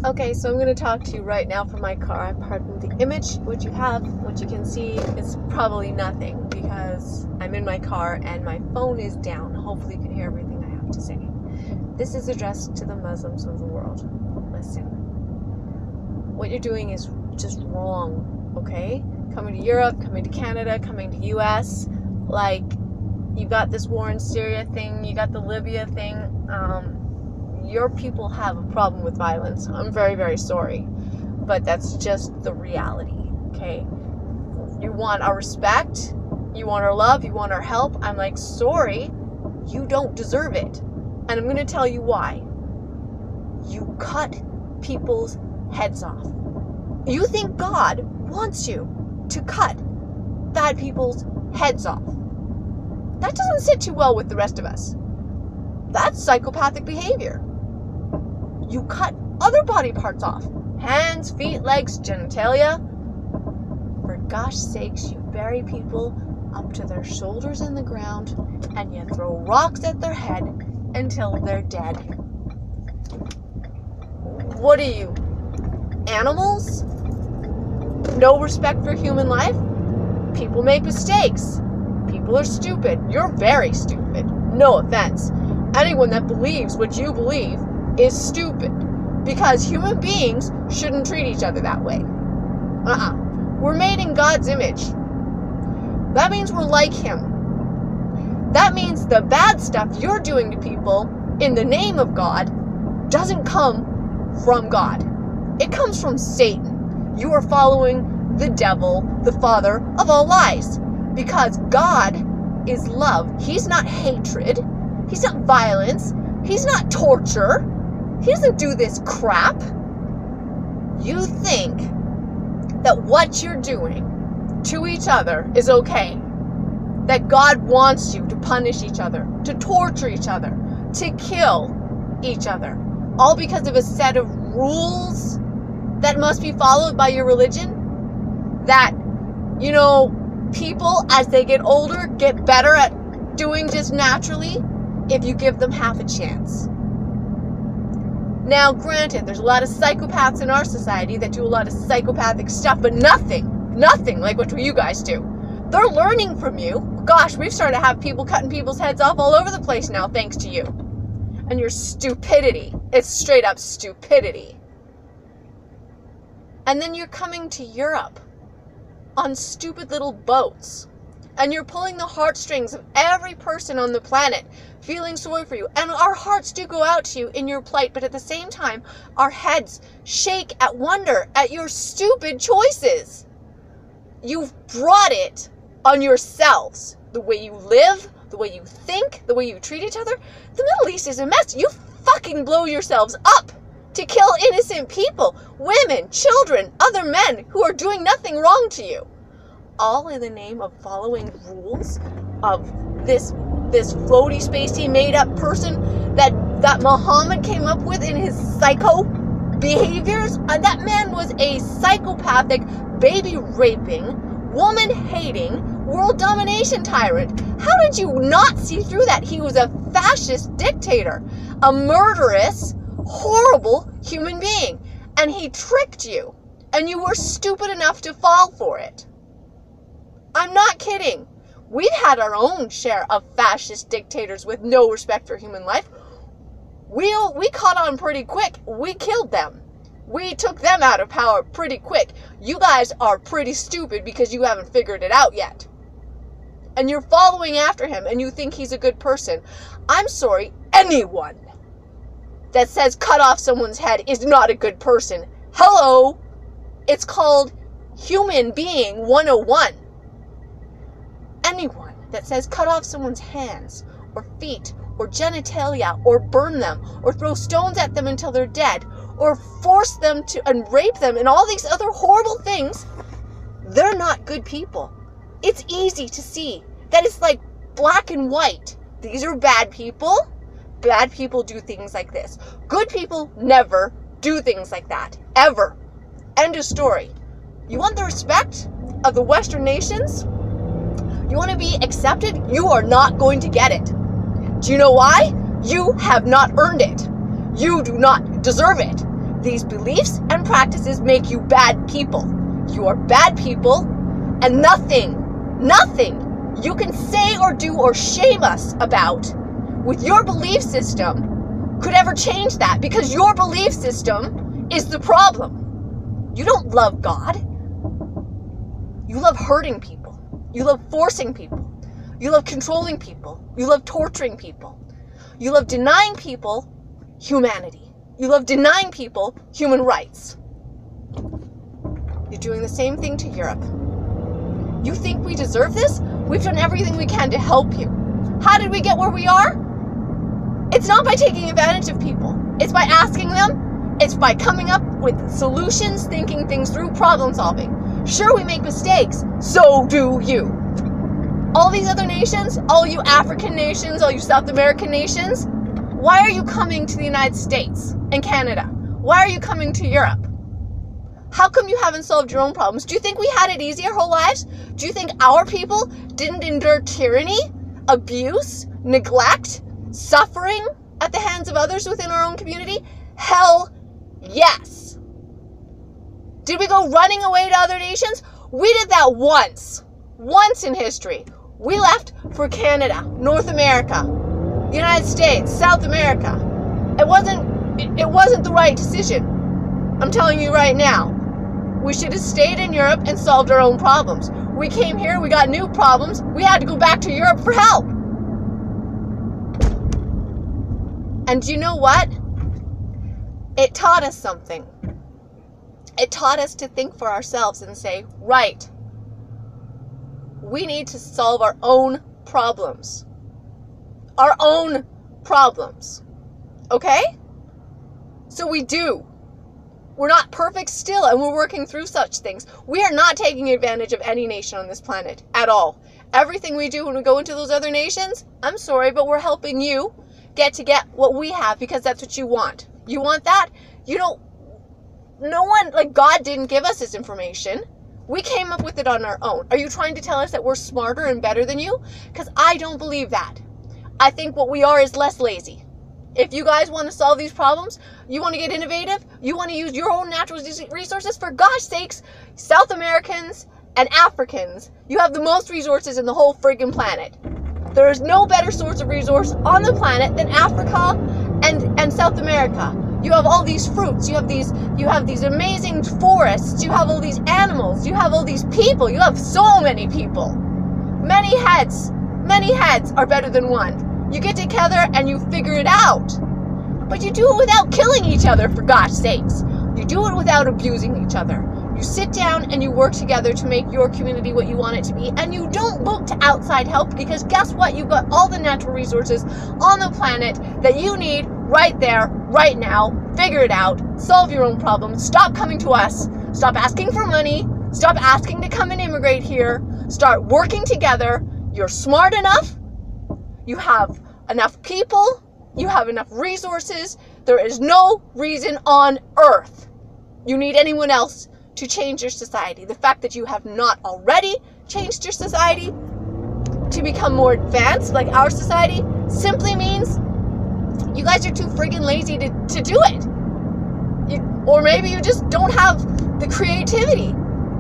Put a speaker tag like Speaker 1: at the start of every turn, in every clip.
Speaker 1: Okay, so I'm going to talk to you right now from my car. Pardon the image. What you can see is probably nothing because I'm in my car and my phone is down. Hopefully you can hear everything I have to say. This is addressed to the Muslims of the world. Listen. What you're doing is just wrong, okay? Coming to Europe, coming to Canada, coming to US, like, you got this war in Syria thing, you got the Libya thing, your people have a problem with violence. I'm very, very sorry. But that's just the reality, okay? You want our respect, you want our love, you want our help. I'm like, sorry, you don't deserve it. And I'm going to tell you why. You cut people's heads off. You think God wants you to cut bad people's heads off. That doesn't sit too well with the rest of us. That's psychopathic behavior. You cut other body parts off. Hands, feet, legs, genitalia. For gosh sakes, you bury people up to their shoulders in the ground and you throw rocks at their head until they're dead. What are you? Animals? No respect for human life? People make mistakes. People are stupid. You're very stupid. No offense. Anyone that believes what you believe is stupid, because human beings shouldn't treat each other that way. We're made in God's image. That means we're like Him. That means the bad stuff you're doing to people in the name of God doesn't come from God. It comes from Satan. You are following the devil, the father of all lies, because God is love. He's not hatred. He's not violence. He's not torture. He doesn't do this crap. You think that what you're doing to each other is okay. That God wants you to punish each other, to torture each other, to kill each other. All because of a set of rules that must be followed by your religion? That, you know, people as they get older get better at doing just naturally if you give them half a chance. Now, granted, there's a lot of psychopaths in our society that do a lot of psychopathic stuff, but nothing like what you guys do. They're learning from you. Gosh, we've started to have people cutting people's heads off all over the place now, thanks to you. And your stupidity. It's straight up stupidity. And then you're coming to Europe on stupid little boats. And you're pulling the heartstrings of every person on the planet, feeling sorry for you. And our hearts do go out to you in your plight, but at the same time, our heads shake at wonder at your stupid choices. You've brought it on yourselves. The way you live, the way you think, the way you treat each other. The Middle East is a mess. You fucking blow yourselves up to kill innocent people, women, children, other men who are doing nothing wrong to you. All in the name of following rules of this floaty, spacey, made-up person that Muhammad came up with in his psycho behaviors. That man was a psychopathic, baby-raping, woman-hating, world domination tyrant. How did you not see through that? He was a fascist dictator, a murderous, horrible human being. And he tricked you. And you were stupid enough to fall for it. I'm not kidding. We've had our own share of fascist dictators with no respect for human life. We caught on pretty quick. We killed them. We took them out of power pretty quick. You guys are pretty stupid because you haven't figured it out yet. And you're following after him and you think he's a good person. I'm sorry, anyone that says cut off someone's head is not a good person. Hello! It's called Human Being 101. Anyone that says cut off someone's hands or feet or genitalia or burn them or throw stones at them until they're dead or force them to and rape them and all these other horrible things, they're not good people. It's easy to see that it's like black and white. These are bad people. Bad people do things like this. Good people never do things like that. Ever. End of story. You want the respect of the Western nations? You want to be accepted? You are not going to get it. Do you know why? You have not earned it. You do not deserve it. These beliefs and practices make you bad people. You are bad people, and nothing you can say or do or shame us about with your belief system could ever change that, because your belief system is the problem. You don't love God. You love hurting people. You love forcing people. You love controlling people. You love torturing people. You love denying people humanity. You love denying people human rights. You're doing the same thing to Europe. You think we deserve this? We've done everything we can to help you. How did we get where we are? It's not by taking advantage of people. It's by asking them. It's by coming up with solutions, thinking things through, problem solving. Sure, we make mistakes. So do you. All these other nations, all you African nations, all you South American nations, why are you coming to the United States and Canada? Why are you coming to Europe? How come you haven't solved your own problems? Do you think we had it easy our whole lives? Do you think our people didn't endure tyranny, abuse, neglect, suffering at the hands of others within our own community? Hell yes. Did we go running away to other nations? We did that once in history. We left for Canada, North America, the United States, South America. It wasn't the right decision. I'm telling you right now. We should have stayed in Europe and solved our own problems. We came here, we got new problems. We had to go back to Europe for help. And you know what? It taught us something. It taught us to think for ourselves and say, right, we need to solve our own problems. Our own problems. Okay? So we do. We're not perfect still, and we're working through such things. We are not taking advantage of any nation on this planet at all. Everything we do when we go into those other nations, I'm sorry, but we're helping you get what we have, because that's what you want. You want that? You don't, no one, like God didn't give us this information. We came up with it on our own. Are you trying to tell us that we're smarter and better than you? Because I don't believe that. I think what we are is less lazy. If you guys want to solve these problems, you want to get innovative, you want to use your own natural resources, for gosh sakes, South Americans and Africans, you have the most resources in the whole friggin' planet. There is no better source of resource on the planet than Africa and South America. You have all these fruits, you have these amazing forests, you have all these animals, you have all these people, you have so many people. Many heads are better than one. You get together and you figure it out. But you do it without killing each other, for gosh sakes. You do it without abusing each other. You sit down and you work together to make your community what you want it to be, and you don't look to outside help, because guess what? You've got all the natural resources on the planet that you need right there, right now. Figure it out. Solve your own problems. Stop coming to us. Stop asking for money. Stop asking to come and immigrate here. Start working together. You're smart enough. You have enough people. You have enough resources. There is no reason on earth you need anyone else to change your society. The fact that you have not already changed your society to become more advanced like our society simply means you guys are too friggin' lazy to do it. Or maybe you just don't have the creativity.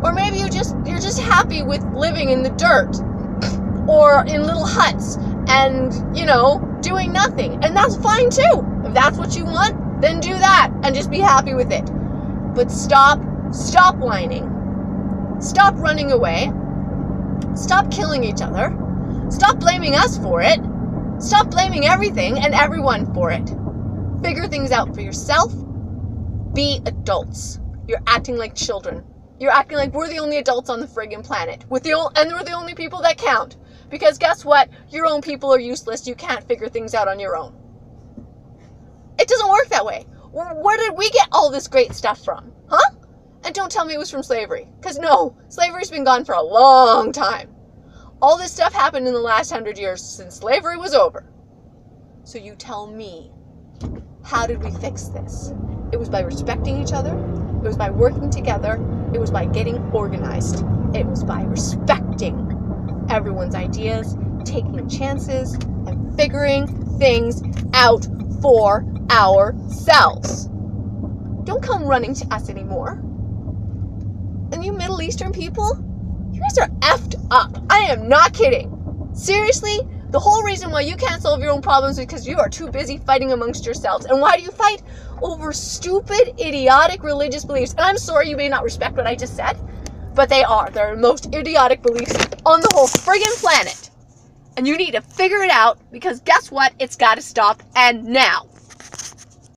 Speaker 1: Or maybe you're just happy with living in the dirt or in little huts and, doing nothing. And that's fine too. If that's what you want, then do that and just be happy with it. But stop whining. Stop running away. Stop killing each other. Stop blaming us for it. Stop blaming everything and everyone for it. Figure things out for yourself. Be adults. You're acting like children. You're acting like we're the only adults on the friggin' planet. And we're the only people that count. Because guess what? Your own people are useless. You can't figure things out on your own. It doesn't work that way. Where did we get all this great stuff from? Huh? And don't tell me it was from slavery. Because no, slavery's been gone for a long time. All this stuff happened in the last 100 years since slavery was over. So you tell me, how did we fix this? It was by respecting each other. It was by working together. It was by getting organized. It was by respecting everyone's ideas, taking chances, and figuring things out for ourselves. Don't come running to us anymore. And you Middle Eastern people, you guys are effed up. I am not kidding. Seriously, the whole reason why you can't solve your own problems is because you are too busy fighting amongst yourselves. And why do you fight? Over stupid, idiotic religious beliefs. And I'm sorry you may not respect what I just said, but they are. They're the most idiotic beliefs on the whole friggin' planet. And you need to figure it out, because guess what? It's got to stop, and now.